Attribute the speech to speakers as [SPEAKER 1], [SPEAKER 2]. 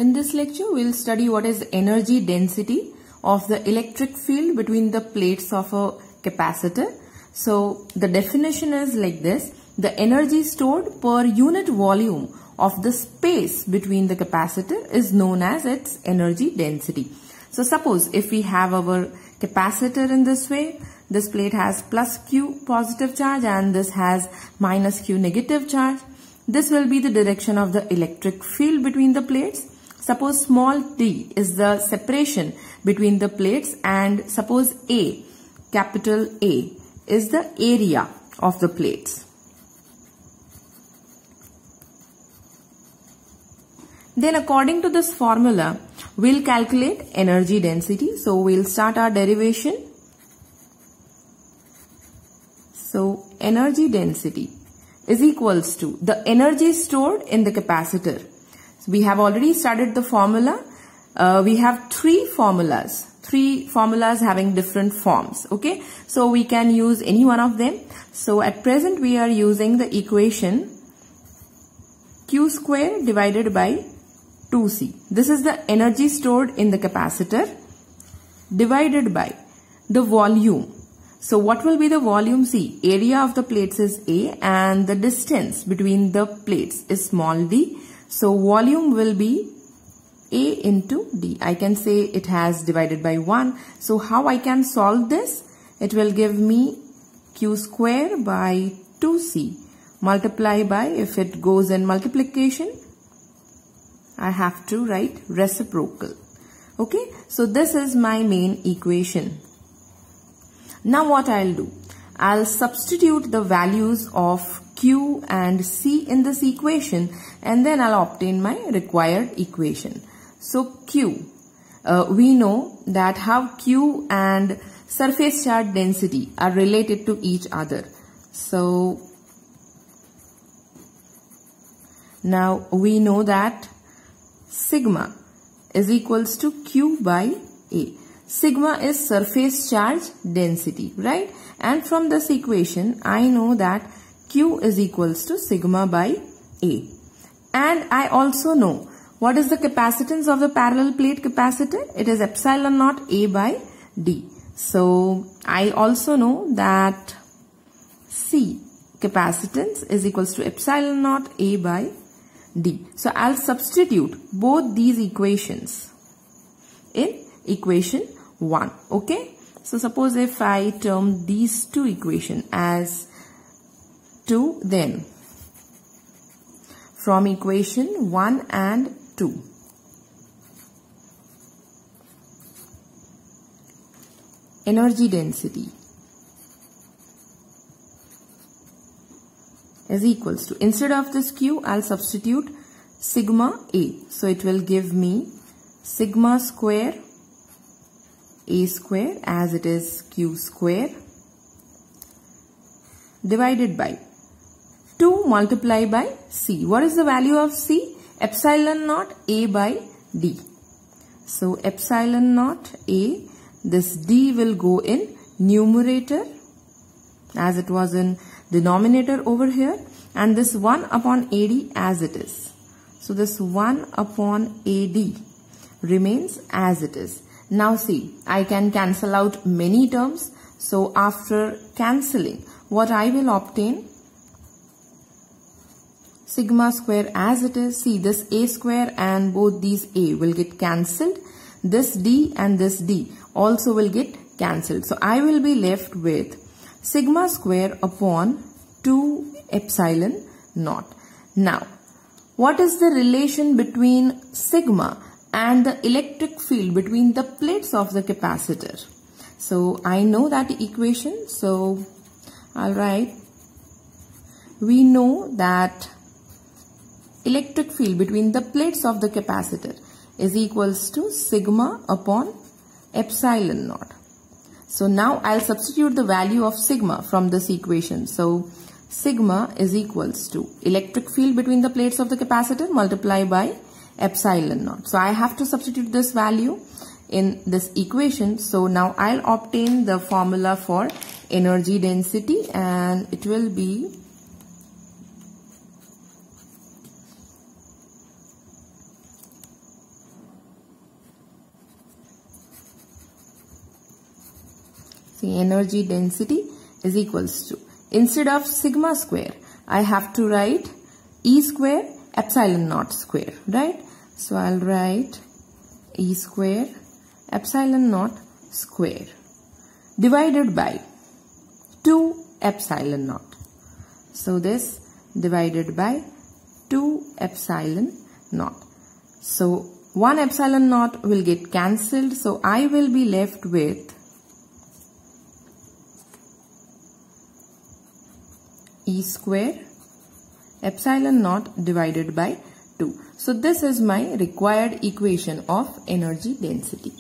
[SPEAKER 1] In this lecture, we'll study what is the energy density of the electric field between the plates of a capacitor. So the definition is like this: the energy stored per unit volume of the space between the capacitor is known as its energy density. So suppose if we have our capacitor in this way, this plate has plus Q positive charge and this has minus Q negative charge. This will be the direction of the electric field between the plates. Suppose small d is the separation between the plates, and suppose A, capital A, is the area of the plates. Then according to this formula, we'll calculate energy density. So we'll start our derivation. So energy density is equals to the energy stored in the capacitor. So we have already started the formula. We have three formulas having different forms. Okay, so we can use any one of them. So at present we are using the equation Q square divided by 2C. This is the energy stored in the capacitor divided by the volume. So what will be the volume? See, area of the plates is A and the distance between the plates is small d. So volume will be A into D. I can say it has divided by 1. So how I can solve this? It will give me Q square by 2C multiply by, if it goes in multiplication, I have to write reciprocal. Okay, so this is my main equation. Now what I'll do? I'll substitute the values of Q and C in this equation, and then I'll obtain my required equation. So Q, we know that how Q and surface charge density are related to each other. So now we know that sigma is equals to Q by A. Sigma is surface charge density, right? And from this equation, I know that Q is equals to sigma by A. And I also know what is the capacitance of the parallel plate capacitor? It is epsilon naught A by D. So I also know that C capacitance is equals to epsilon naught A by D. So I'll substitute both these equations in equation 1. Okay. So suppose if I term these two equations as 2, then from equation 1 and 2, energy density is equals to, instead of this Q, I'll substitute sigma A. So it will give me sigma square A square, as it is Q square, divided by 2 multiply by C. What is the value of C? Epsilon naught A by D. So epsilon naught A, this D will go in numerator as it was in denominator over here, and this 1 upon AD as it is. So this 1 upon AD remains as it is. Now see, I can cancel out many terms. So after cancelling, what I will obtain? Sigma square as it is. See, this A square and both these A will get cancelled. This D and this D also will get cancelled. So I will be left with sigma square upon 2 epsilon naught. Now, what is the relation between sigma and the electric field between the plates of the capacitor? So I know that equation. So I'll write, we know that electric field between the plates of the capacitor is equals to sigma upon epsilon naught. So now I'll substitute the value of sigma from this equation. So sigma is equals to electric field between the plates of the capacitor multiplied by epsilon naught. So I have to substitute this value in this equation. So now I'll obtain the formula for energy density, and it will be See, energy density is equals to, instead of sigma square, I have to write E square epsilon naught square, right? So I'll write E square epsilon naught square divided by 2 epsilon naught. So this divided by 2 epsilon naught. So 1 epsilon naught will get cancelled. So I will be left with E square epsilon naught divided by 2. So this is my required equation of energy density.